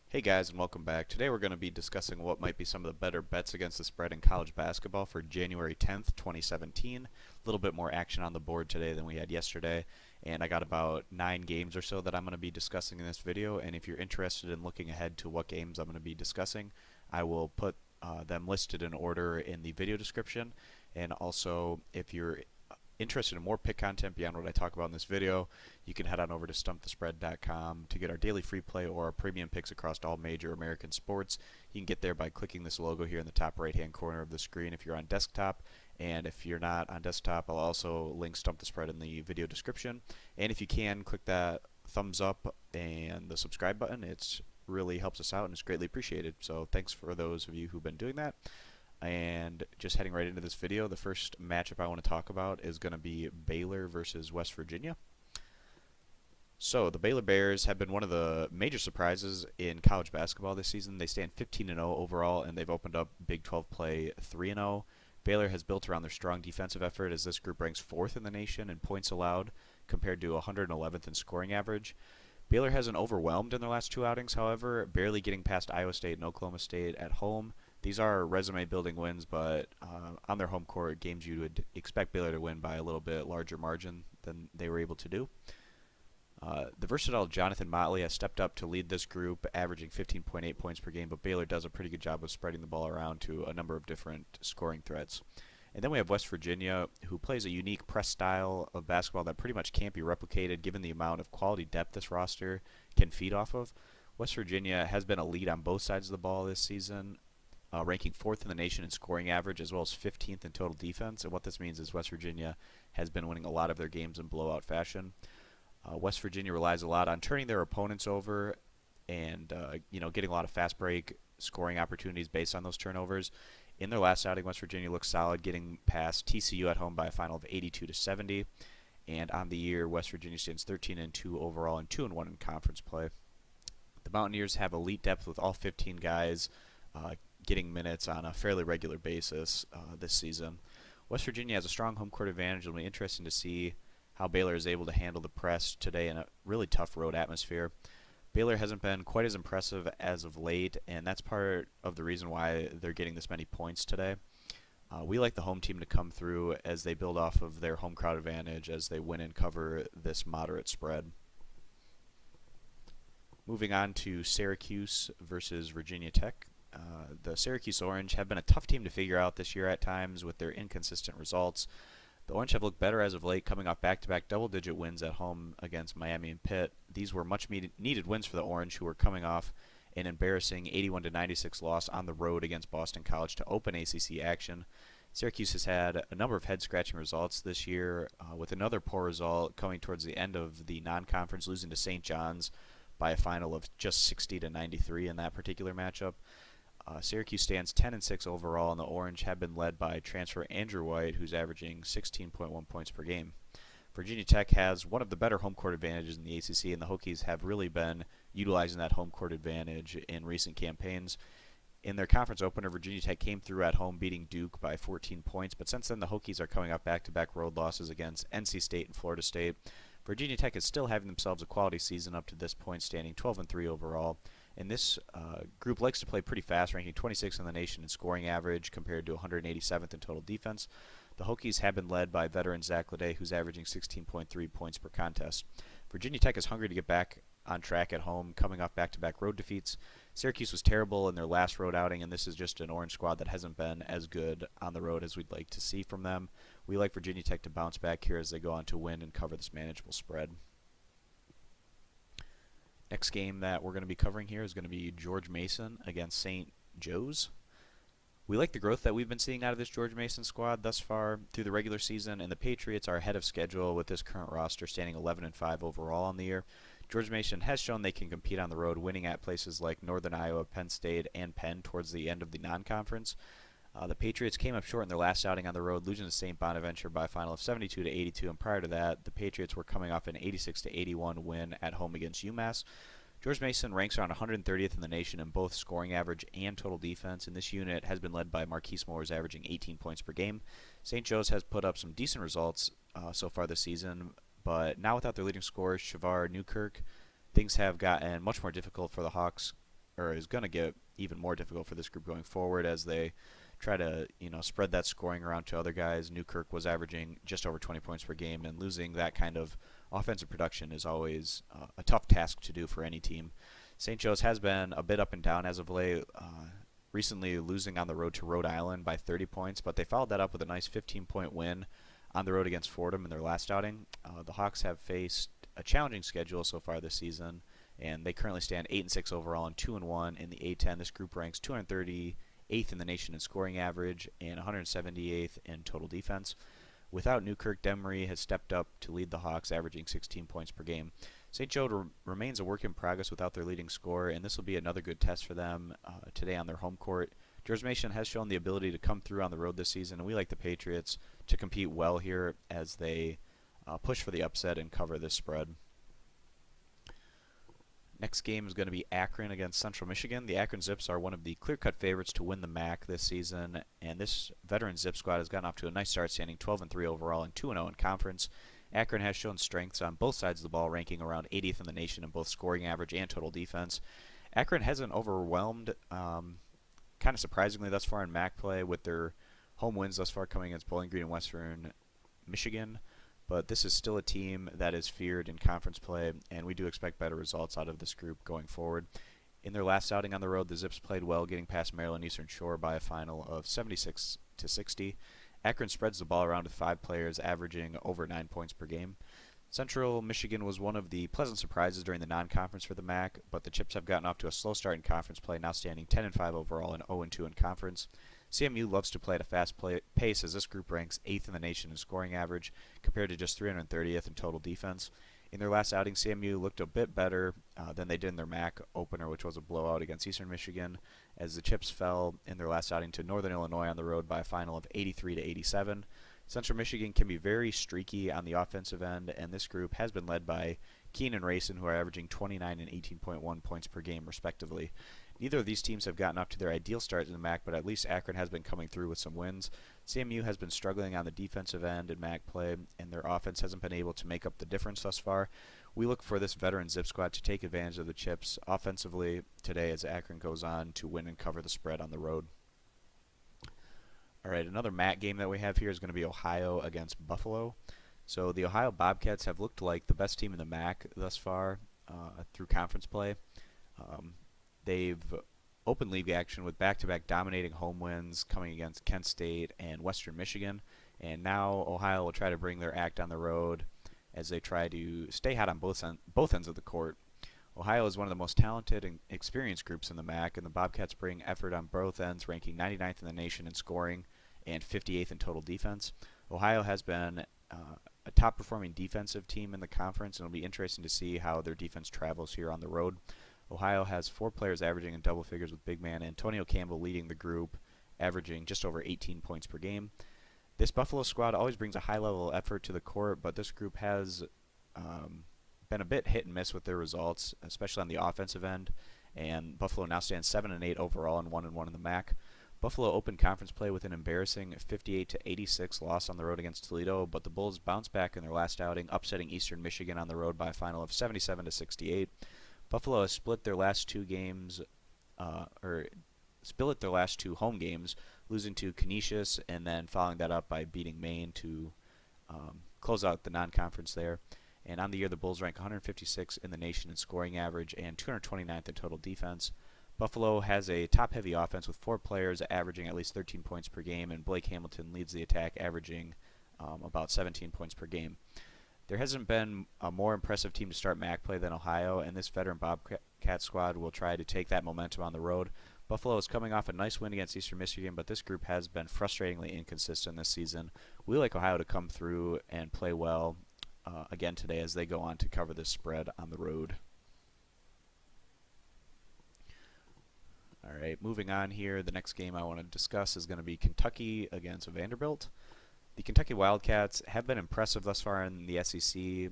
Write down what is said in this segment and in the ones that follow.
Hey guys, and welcome back. Today we're going to be discussing what might be some of the better bets against the spread in college basketball for January 10th, 2017. A little bit more action on the board today than we had yesterday, and I got about 9 games or so that I'm going to be discussing in this video, and if you're interested in looking ahead to what games I'm going to be discussing, I will put them listed in order in the video description, and also if you're interested in more pick content beyond what I talk about in this video, you can head on over to stumpthespread.com to get our daily free play or our premium picks across all major American sports. You can get there by clicking this logo here in the top right hand corner of the screen if you're on desktop. And if you're not on desktop, I'll also link Stump the Spread in the video description. And if you can, click that thumbs up and the subscribe button. It really helps us out and it's greatly appreciated. So thanks for those of you who've been doing that. And just heading right into this video, the first matchup I want to talk about is going to be Baylor versus West Virginia. So the Baylor Bears have been one of the major surprises in college basketball this season. They stand 15-0 overall, and they've opened up Big 12 play 3-0. Baylor has built around their strong defensive effort, as this group ranks 4th in the nation in points allowed compared to 111th in scoring average. Baylor hasn't overwhelmed in their last 2 outings, however, barely getting past Iowa State and Oklahoma State at home. These are resume-building wins, but on their home court, games you would expect Baylor to win by a little bit larger margin than they were able to do. The versatile Jonathan Motley has stepped up to lead this group, averaging 15.8 points per game, but Baylor does a pretty good job of spreading the ball around to a number of different scoring threats. And then we have West Virginia, who plays a unique press style of basketball that pretty much can't be replicated given the amount of quality depth this roster can feed off of. West Virginia has been a lead on both sides of the ball this season, ranking 4th in the nation in scoring average as well as 15th in total defense. And what this means is West Virginia has been winning a lot of their games in blowout fashion. West Virginia relies a lot on turning their opponents over and getting a lot of fast break scoring opportunities based on those turnovers. In their last outing, West Virginia looks solid, getting past TCU at home by a final of 82-70. And on the year, West Virginia stands 13-2 overall and 2-1 in conference play. The Mountaineers have elite depth with all 15 guys getting minutes on a fairly regular basis this season. West Virginia has a strong home court advantage. It'll be interesting to see how Baylor is able to handle the press today in a really tough road atmosphere. Baylor hasn't been quite as impressive as of late, and that's part of the reason why they're getting this many points today. We like the home team to come through as they build off of their home crowd advantage as they win and cover this moderate spread. Moving on to Syracuse versus Virginia Tech. The Syracuse Orange have been a tough team to figure out this year at times with their inconsistent results. The Orange have looked better as of late, coming off back-to-back double-digit wins at home against Miami and Pitt. These were much needed wins for the Orange, who were coming off an embarrassing 81-96 loss on the road against Boston College to open ACC action. Syracuse has had a number of head-scratching results this year, with another poor result coming towards the end of the non-conference, losing to St. John's by a final of just 60-93 in that particular matchup. Syracuse stands 10-6 overall, and the Orange have been led by transfer Andrew White, who's averaging 16.1 points per game. Virginia Tech has one of the better home court advantages in the ACC, and the Hokies have really been utilizing that home court advantage in recent campaigns. In their conference opener, Virginia Tech came through at home, beating Duke by 14 points, but since then the Hokies are coming up back-to-back road losses against NC State and Florida State. Virginia Tech is still having themselves a quality season up to this point, standing 12-3 overall. And this group likes to play pretty fast, ranking 26th in the nation in scoring average compared to 187th in total defense. The Hokies have been led by veteran Zach Leday, who's averaging 16.3 points per contest. Virginia Tech is hungry to get back on track at home, coming off back-to-back road defeats. Syracuse was terrible in their last road outing, and this is just an Orange squad that hasn't been as good on the road as we'd like to see from them. We like Virginia Tech to bounce back here as they go on to win and cover this manageable spread. Next game that we're going to be covering here is going to be George Mason against St. Joe's. We like the growth that we've been seeing out of this George Mason squad thus far through the regular season, and the Patriots are ahead of schedule with this current roster standing 11-5 overall on the year. George Mason has shown they can compete on the road, winning at places like Northern Iowa, Penn State, and Penn towards the end of the non-conference. The Patriots came up short in their last outing on the road, losing to St. Bonaventure by a final of 72-82, and prior to that, the Patriots were coming off an 86-81 win at home against UMass. George Mason ranks around 130th in the nation in both scoring average and total defense, and this unit has been led by Marquise Moores, averaging 18 points per game. St. Joe's has put up some decent results so far this season, but now without their leading scorers, Shavar Newkirk, things have gotten much more difficult for the Hawks or is going to get even more difficult for this group going forward as they try to spread that scoring around to other guys. Newkirk was averaging just over 20 points per game, and losing that kind of offensive production is always a tough task to do for any team. St. Joe's has been a bit up and down as of late, recently losing on the road to Rhode Island by 30 points, but they followed that up with a nice 15-point win on the road against Fordham in their last outing. The Hawks have faced a challenging schedule so far this season, and they currently stand 8-6 overall and 2-1 in the A10. This group ranks 238th in the nation in scoring average and 178th in total defense. Without Newkirk, Demery has stepped up to lead the Hawks, averaging 16 points per game. St. Joe remains a work in progress without their leading scorer, and this will be another good test for them today on their home court. George Mason has shown the ability to come through on the road this season, and we like the Patriots to compete well here as they push for the upset and cover this spread. Next game is going to be Akron against Central Michigan. The Akron Zips are one of the clear-cut favorites to win the MAC this season, and this veteran Zip squad has gotten off to a nice start, standing 12-3 overall and 2-0 in conference. Akron has shown strengths on both sides of the ball, ranking around 80th in the nation in both scoring average and total defense. Akron hasn't overwhelmed, kind of surprisingly thus far in MAC play, with their home wins thus far coming against Bowling Green and Western Michigan. But this is still a team that is feared in conference play, and we do expect better results out of this group going forward. In their last outing on the road, the Zips played well, getting past Maryland Eastern Shore by a final of 76-60. Akron spreads the ball around with 5 players, averaging over 9 points per game. Central Michigan was one of the pleasant surprises during the non-conference for the MAC, but the Chips have gotten off to a slow start in conference play, now standing 10-5 overall and 0-2 in conference. CMU loves to play at a fast pace as this group ranks 8th in the nation in scoring average compared to just 330th in total defense. In their last outing, CMU looked a bit better than they did in their MAC opener, which was a blowout against Eastern Michigan, as the Chips fell in their last outing to Northern Illinois on the road by a final of 83-87. Central Michigan can be very streaky on the offensive end, and this group has been led by Keene and Rayson, who are averaging 29 and 18.1 points per game, respectively. Neither of these teams have gotten off to their ideal start in the MAC, but at least Akron has been coming through with some wins. CMU has been struggling on the defensive end in MAC play, and their offense hasn't been able to make up the difference thus far. We look for this veteran Zip squad to take advantage of the Chips offensively today as Akron goes on to win and cover the spread on the road. All right, another MAC game that we have here is going to be Ohio against Buffalo. So the Ohio Bobcats have looked like the best team in the MAC thus far through conference play. They've opened league action with back-to-back dominating home wins coming against Kent State and Western Michigan. And now Ohio will try to bring their act on the road as they try to stay hot on both ends of the court. Ohio is one of the most talented and experienced groups in the MAC, and the Bobcats bring effort on both ends, ranking 99th in the nation in scoring and 58th in total defense. Ohio has been a top-performing defensive team in the conference, and it'll be interesting to see how their defense travels here on the road. Ohio has 4 players averaging in double figures, with big man Antonio Campbell leading the group, averaging just over 18 points per game. This Buffalo squad always brings a high-level effort to the court, but this group has been a bit hit and miss with their results, especially on the offensive end, and Buffalo now stands 7-8 overall and 1-1 in the MAC. Buffalo opened conference play with an embarrassing 58-86 loss on the road against Toledo, but the Bulls bounced back in their last outing, upsetting Eastern Michigan on the road by a final of 77-68. Buffalo has split their last 2 home games, losing to Canisius and then following that up by beating Maine to close out the non-conference there. And on the year, the Bulls rank 156 in the nation in scoring average and 229th in total defense. Buffalo has a top-heavy offense with 4 players averaging at least 13 points per game, and Blake Hamilton leads the attack, averaging about 17 points per game. There hasn't been a more impressive team to start MAC play than Ohio, and this veteran Bobcat squad will try to take that momentum on the road. Buffalo is coming off a nice win against Eastern Michigan, but this group has been frustratingly inconsistent this season. We like Ohio to come through and play well again today as they go on to cover this spread on the road. All right, moving on here, the next game I want to discuss is going to be Kentucky against Vanderbilt. The Kentucky Wildcats have been impressive thus far in the SEC.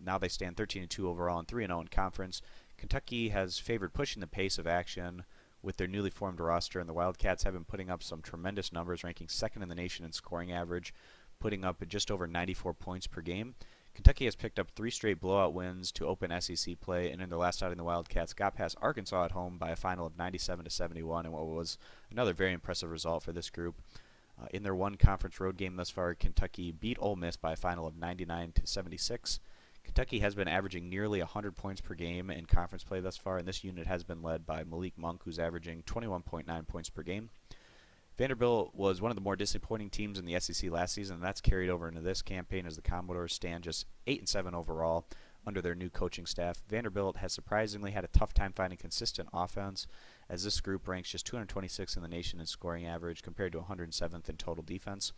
Now they stand 13-2 overall and 3-0 in conference. Kentucky has favored pushing the pace of action with their newly formed roster, and the Wildcats have been putting up some tremendous numbers, ranking 2nd in the nation in scoring average, putting up just over 94 points per game. Kentucky has picked up 3 straight blowout wins to open SEC play, and in their last outing, the Wildcats got past Arkansas at home by a final of 97-71, in what was another very impressive result for this group. In their one conference road game thus far, Kentucky beat Ole Miss by a final of 99-76. Kentucky has been averaging nearly 100 points per game in conference play thus far, and this unit has been led by Malik Monk, who's averaging 21.9 points per game. Vanderbilt was one of the more disappointing teams in the SEC last season, and that's carried over into this campaign as the Commodores stand just 8-7 overall under their new coaching staff. Vanderbilt has surprisingly had a tough time finding consistent offense, as this group ranks just 226 in the nation in scoring average compared to 107th in total defense.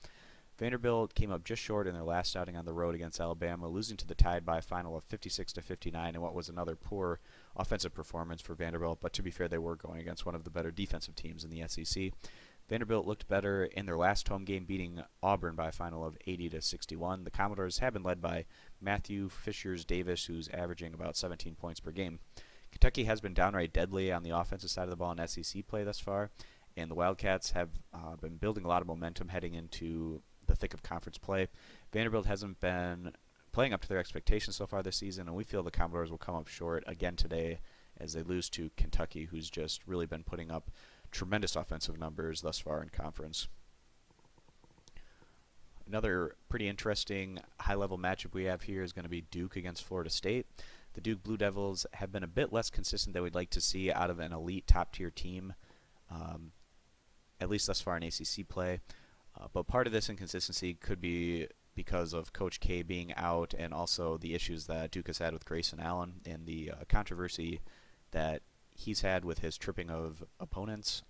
Vanderbilt came up just short in their last outing on the road against Alabama, losing to the Tide by a final of 56-59 in what was another poor offensive performance for Vanderbilt, but to be fair, they were going against one of the better defensive teams in the SEC. Vanderbilt looked better in their last home game, beating Auburn by a final of 80-61. The Commodores have been led by Matthew Fishers-Davis, who's averaging about 17 points per game. Kentucky has been downright deadly on the offensive side of the ball in SEC play thus far, and the Wildcats have been building a lot of momentum heading into the thick of conference play. Vanderbilt hasn't been playing up to their expectations so far this season, and we feel the Commodores will come up short again today as they lose to Kentucky, who's just really been putting up tremendous offensive numbers thus far in conference. Another pretty interesting high-level matchup we have here is going to be Duke against Florida State. The Duke Blue Devils have been a bit less consistent than we'd like to see out of an elite top-tier team, at least thus far in ACC play. But part of this inconsistency could be because of Coach K being out, and also the issues that Duke has had with Grayson Allen and the controversy that he's had with his tripping of opponents.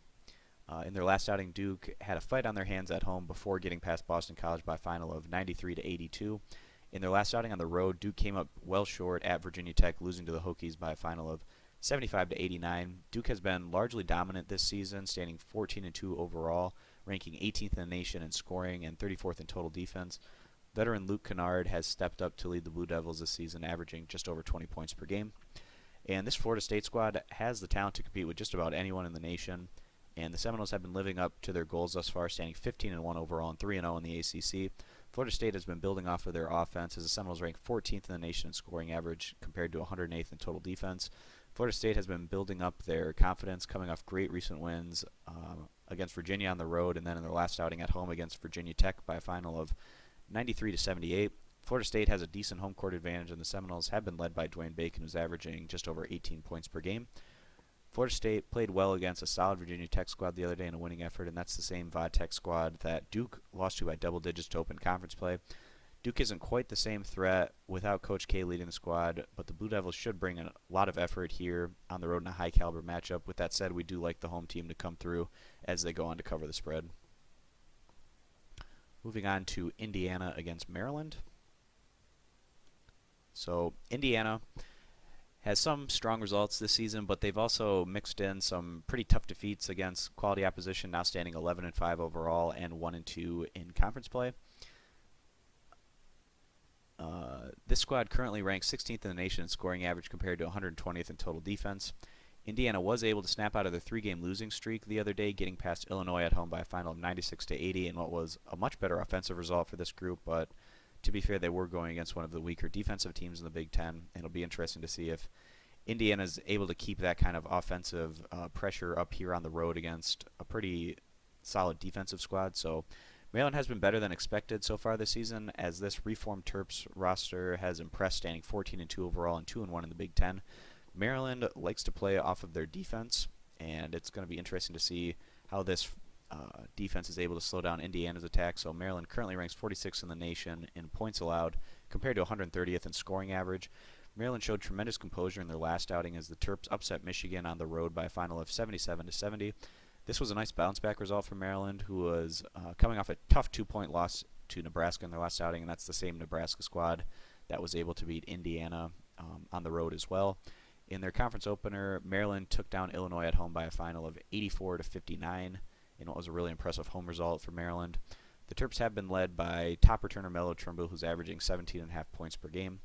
In their last outing, Duke had a fight on their hands at home before getting past Boston College by a final of 93-82. In their last outing on the road, Duke came up well short at Virginia Tech, losing to the Hokies by a final of 75-89. Duke has been largely dominant this season, standing 14-2 overall, ranking 18th in the nation in scoring and 34th in total defense. Veteran Luke Kennard has stepped up to lead the Blue Devils this season, averaging just over 20 points per game. And this Florida State squad has the talent to compete with just about anyone in the nation, and the Seminoles have been living up to their goals thus far, standing 15-1 overall and 3-0 in the ACC. Florida State has been building off of their offense, as the Seminoles rank 14th in the nation in scoring average compared to 108th in total defense. Florida State has been building up their confidence, coming off great recent wins against Virginia on the road, and then in their last outing at home against Virginia Tech by a final of 93-78. Florida State has a decent home court advantage, and the Seminoles have been led by Dwayne Bacon, who's averaging just over 18 points per game. Florida State played well against a solid Virginia Tech squad the other day in a winning effort, and that's the same Tech squad that Duke lost to by double digits to open conference play. Duke isn't quite the same threat without Coach K leading the squad, but the Blue Devils should bring a lot of effort here on the road in a high-caliber matchup. With that said, we do like the home team to come through as they go on to cover the spread. Moving on to Indiana against Maryland. So Indiana has some strong results this season, but they've also mixed in some pretty tough defeats against quality opposition, now standing 11-5 overall and 1-2 in conference play. This squad currently ranks 16th in the nation in scoring average compared to 120th in total defense. Indiana was able to snap out of their 3-game losing streak the other day, getting past Illinois at home by a final of 96-80 in what was a much better offensive result for this group, but to be fair, they were going against one of the weaker defensive teams in the Big Ten, and it'll be interesting to see if Indiana is able to keep that kind of offensive pressure up here on the road against a pretty solid defensive squad. So Maryland has been better than expected so far this season, as this reformed Terps roster has impressed, standing 14-2 overall and 2-1 in the Big Ten. Maryland likes to play off of their defense, and it's going to be interesting to see how this defense is able to slow down Indiana's attack. So Maryland currently ranks 46th in the nation in points allowed compared to 130th in scoring average. Maryland showed tremendous composure in their last outing as the Terps upset Michigan on the road by a final of 77-70. This was a nice bounce-back result for Maryland, who was coming off a tough 2-point loss to Nebraska in their last outing, and that's the same Nebraska squad that was able to beat Indiana on the road as well. In their conference opener, Maryland took down Illinois at home by a final of 84-59 in what was a really impressive home result for Maryland. The Terps have been led by top returner Melo Trimble, who's averaging 17.5 points per game.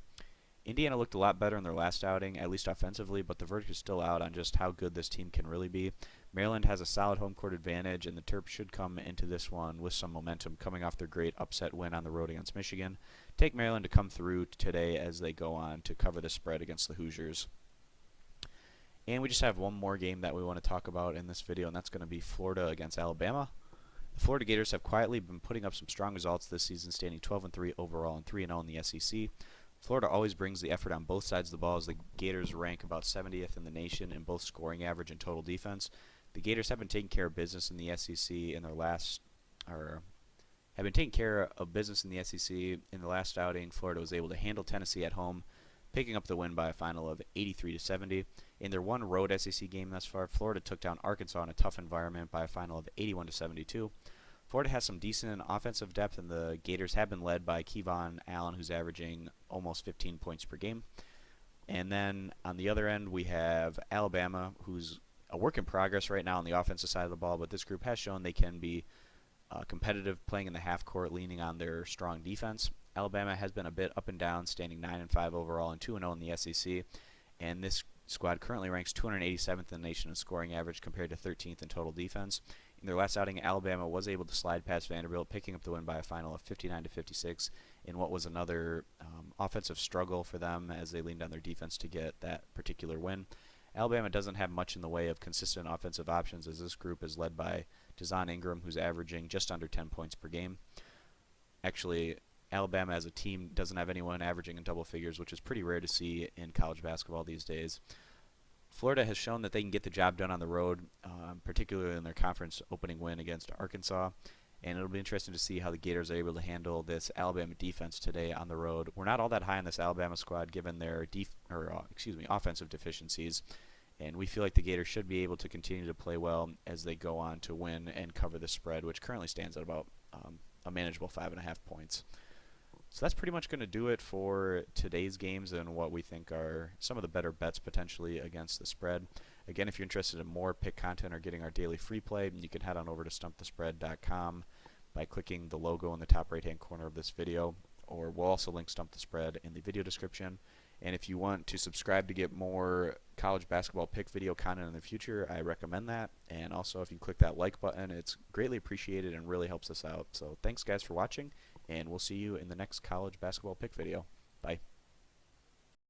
Indiana looked a lot better in their last outing, at least offensively, but the verdict is still out on just how good this team can really be. Maryland has a solid home court advantage, and the Terps should come into this one with some momentum, coming off their great upset win on the road against Michigan. take Maryland to come through today as they go on to cover the spread against the Hoosiers. And we just have one more game that we want to talk about in this video, and that's going to be Florida against Alabama. The Florida Gators have quietly been putting up some strong results this season, standing 12-3 overall and 3-0 in the SEC. Florida always brings the effort on both sides of the ball, as the Gators rank about 70th in the nation in both scoring average and total defense. The Gators have been taking care of business in the SEC in their last, have been taking care of business in the SEC in the last outing. Florida was able to handle Tennessee at home, picking up the win by a final of 83-70. In their one road SEC game thus far, Florida took down Arkansas in a tough environment by a final of 81-72. Florida has some decent offensive depth, and the Gators have been led by Kevon Allen, who's averaging almost 15 points per game. And then on the other end, we have Alabama, who's a work in progress right now on the offensive side of the ball, but this group has shown they can be competitive playing in the half court, leaning on their strong defense. Alabama has been a bit up and down, standing 9-5 overall and 2-0 in the SEC, and this squad currently ranks 287th in the nation in scoring average compared to 13th in total defense. In their last outing, Alabama was able to slide past Vanderbilt, picking up the win by a final of 59-56 in what was another offensive struggle for them as they leaned on their defense to get that particular win. Alabama doesn't have much in the way of consistent offensive options, as this group is led by Dazon Ingram, who's averaging just under 10 points per game. Actually, Alabama as a team doesn't have anyone averaging in double figures, which is pretty rare to see in college basketball these days. Florida has shown that they can get the job done on the road, particularly in their conference opening win against Arkansas. And it'll be interesting to see how the Gators are able to handle this Alabama defense today on the road. We're not all that high on this Alabama squad given their offensive deficiencies, and we feel like the Gators should be able to continue to play well as they go on to win and cover the spread, which currently stands at about a manageable 5.5 points. So that's pretty much going to do it for today's games and what we think are some of the better bets potentially against the spread. Again, if you're interested in more pick content or getting our daily free play, you can head on over to stumpthespread.com by clicking the logo in the top right-hand corner of this video, or we'll also link Stump the Spread in the video description. And if you want to subscribe to get more college basketball pick video content in the future, I recommend that. And also, if you click that like button, it's greatly appreciated and really helps us out. So thanks, guys, for watching, and we'll see you in the next college basketball pick video. Bye.